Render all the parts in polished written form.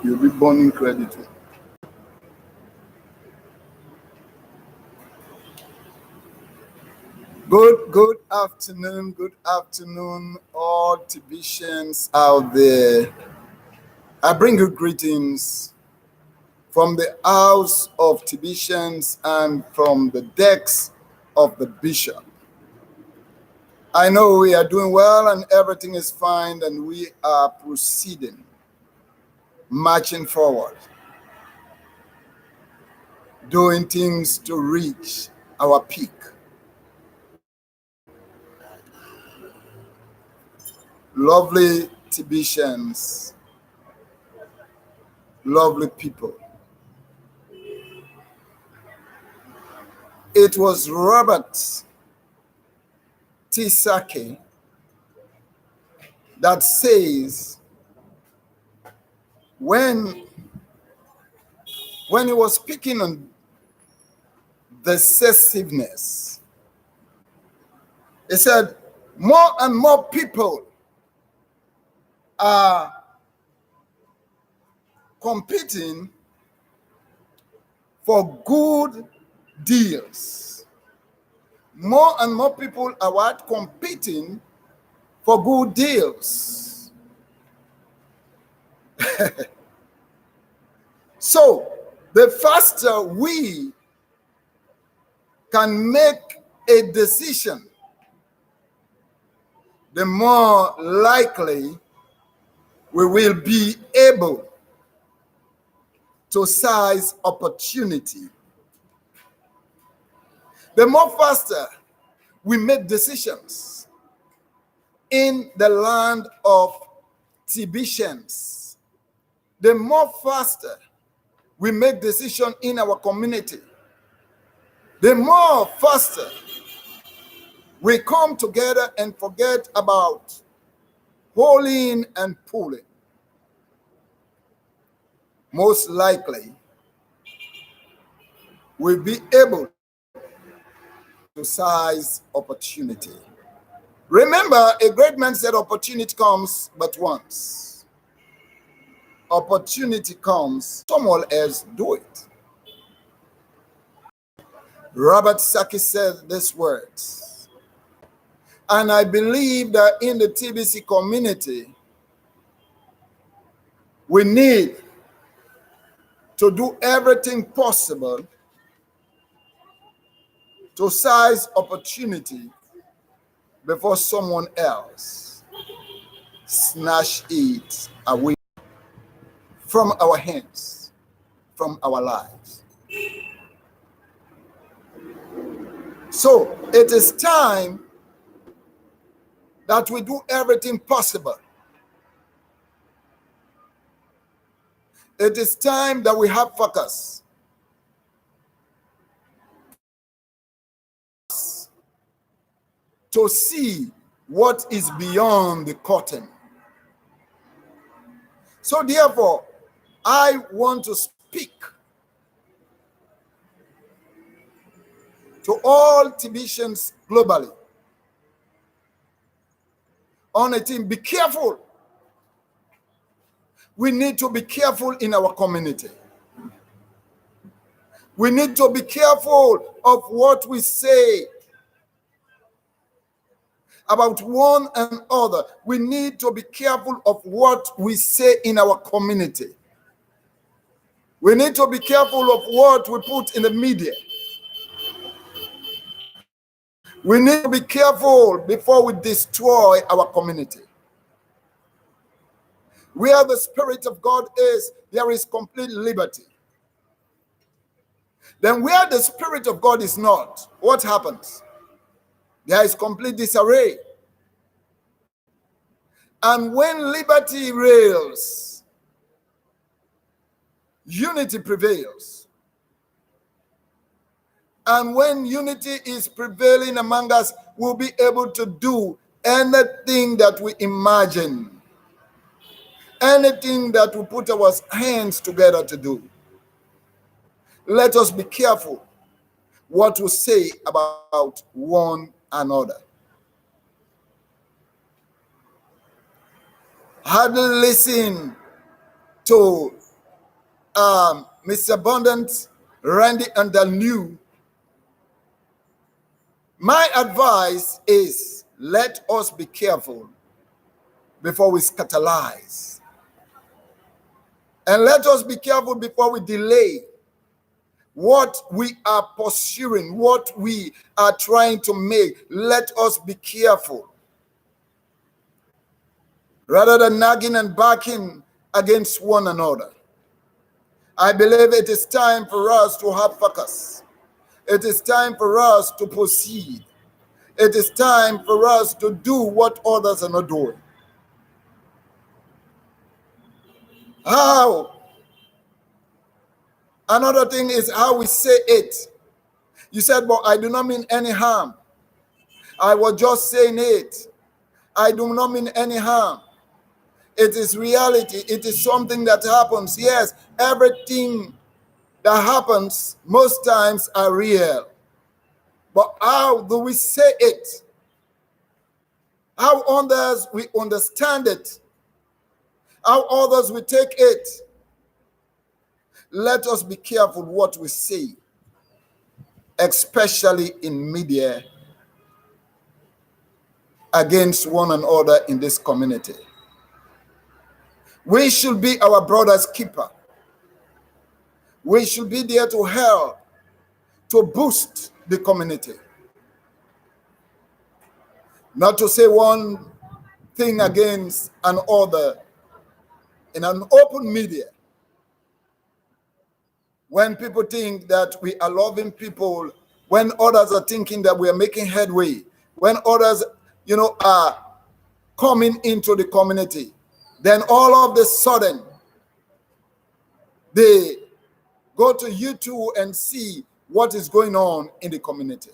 You'll be burning credit. Good afternoon, all Tibetians out there. I bring you greetings from the house of Tibetians and from the decks of the bishop. I know we are doing well and everything is fine, and we are proceeding, marching forward, doing things to reach our peak. Lovely Tibetians, lovely people. It was Robert T. Saki that says when he was speaking on decisiveness, he said more and more people are competing for good deals. More and more people are what? Competing for good deals. So the faster we can make a decision, the more likely we will be able to seize opportunity. The more faster we make decisions in the land of Tibetians, the more faster we make decisions in our community, the more faster we come together and forget about pulling and pulling. Most likely, we'll be able to seize opportunity. Remember, a great man said opportunity comes but once. Opportunity comes, someone else do it. Robert Saki said these words. And I believe that in the TBC community, we need to do everything possible to seize opportunity before someone else snatch it away from our hands, from our lives. So it is time that we do everything possible. It is time that we have focus. To see what is beyond the curtain. So therefore, I want to speak to all Tibetians globally on a thing. Be careful. We need to be careful in our community. We need to be careful of what we say about one another. We need to be careful of what we say in our community. We need to be careful of what we put in the media. We need to be careful before we destroy our community. Where the Spirit of God is, there is complete liberty. Then where the Spirit of God is not, what happens? There is complete disarray. And when liberty reigns, unity prevails. And when unity is prevailing among us, we'll be able to do anything that we imagine, anything that we put our hands together to do. Let us be careful what we say about one another. Hardly listen to Mr. Abundant, Randy, and Danu, my advice is let us be careful before we scandalize. And let us be careful before we delay what we are pursuing, what we are trying to make. Let us be careful. Rather than nagging and barking against one another, I believe it is time for us to have focus. It is time for us to proceed. It is time for us to do what others are not doing. How? Another thing is how we say it. You said, but I do not mean any harm. I was just saying it. I do not mean any harm. It is reality. It is something that happens. Yes, everything that happens most times are real. But how do we say it? How others we understand it? How others we take it? Let us be careful what we say, especially in media, against one another in this community. We should be our brother's keeper. We should be there to help, to boost the community. Not to say one thing against another in an open media. When people think that we are loving people, when others are thinking that we are making headway, when others, are coming into the community, then all of a sudden, they go to YouTube and see what is going on in the community.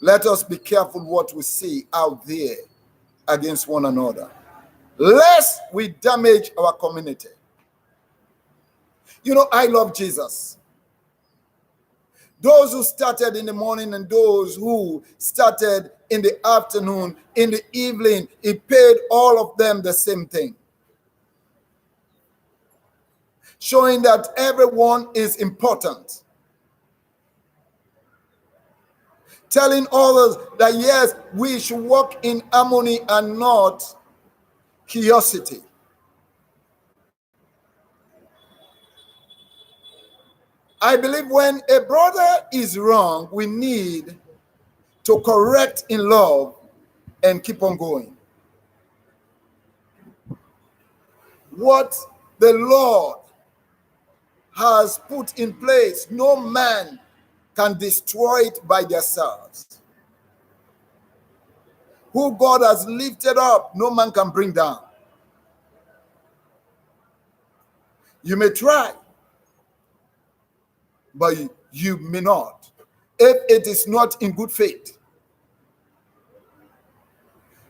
Let us be careful what we see out there against one another, lest we damage our community. I love Jesus. Those who started in the morning and those who started in the afternoon, in the evening, he paid all of them the same thing. Showing that everyone is important. Telling others that yes, we should walk in harmony and not chaosity. I believe when a brother is wrong, we need to correct in love and keep on going. What the Lord has put in place, no man can destroy it by themselves. Who God has lifted up, no man can bring down. You may try, but you may not, if it is not in good faith.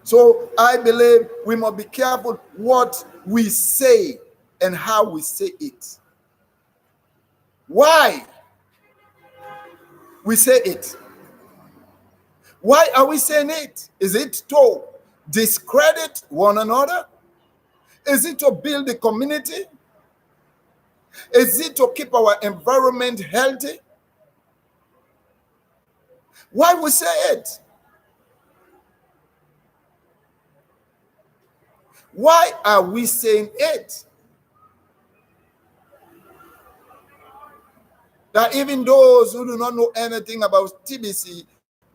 So I believe we must be careful what we say and how we say it. Why we say it? Why are we saying it? Is it to discredit one another? Is it to build the community? Is it to keep our environment healthy? Why we say it? Why are we saying it? That even those who do not know anything about TBC,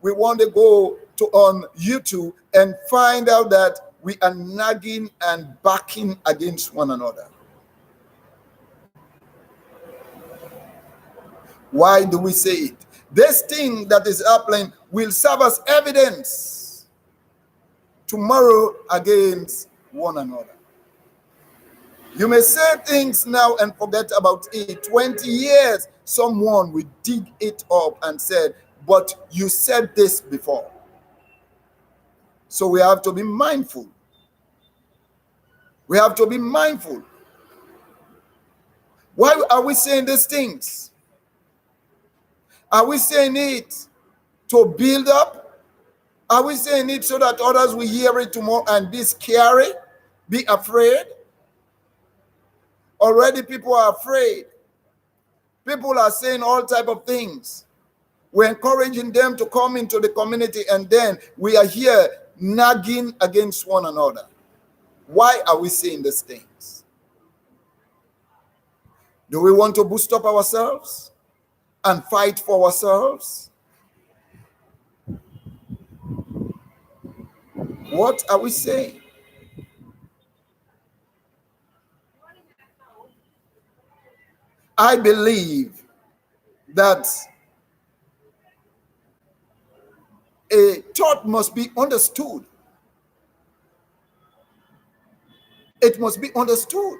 we want to go on YouTube and find out that we are nagging and backing against one another. Why do we say it? This thing that is happening will serve as evidence tomorrow against one another. You may say things now and forget about it. 20 years, someone will dig it up and said, but you said this before. So we have to be mindful. We have to be mindful. Why are we saying these things? Are we saying it to build up? Are we saying it so that others will hear it tomorrow and be scary, be afraid? Already people are afraid. People are saying all type of things. We're encouraging them to come into the community, and then we are here nagging against one another. Why are we saying these things? Do we want to boost up ourselves and fight for ourselves? What are we saying? I believe that a thought must be understood. It must be understood.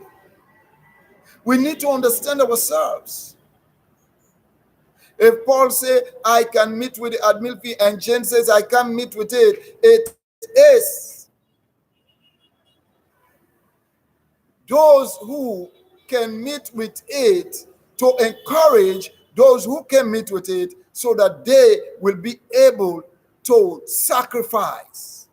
We need to understand ourselves. If Paul says, I can meet with the Admilfi, and James says, I can't meet with it, it is those who can meet with it to encourage those who can meet with it so that they will be able to sacrifice.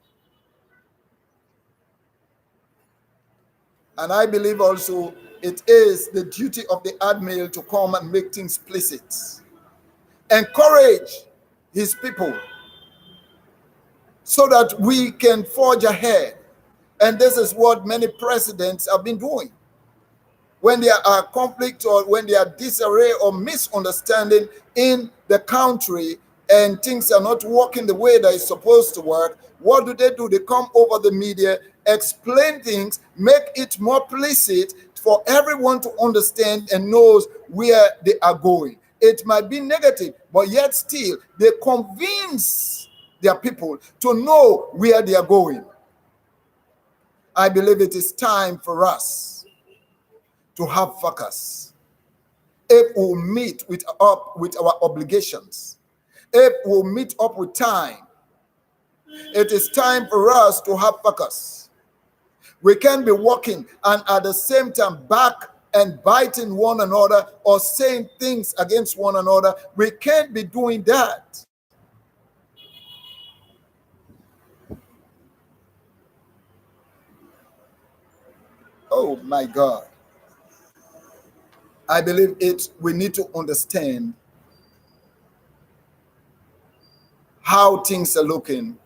And I believe also it is the duty of the admiral to come and make things explicit. Encourage his people so that we can forge ahead. And this is what many presidents have been doing. When there are conflict or when there are disarray or misunderstanding in the country and things are not working the way that it's supposed to work, what do? They come over the media, explain things, make it more explicit for everyone to understand and knows where they are going. It might be negative, but yet still they convince their people to know where they are going. I believe it is time for us to have focus. If we meet up with our obligations, if we meet up with time, it is time for us to have focus. We can't be working and at the same time back and biting one another or saying things against one another. We can't be doing that. Oh my God. I believe we need to understand how things are looking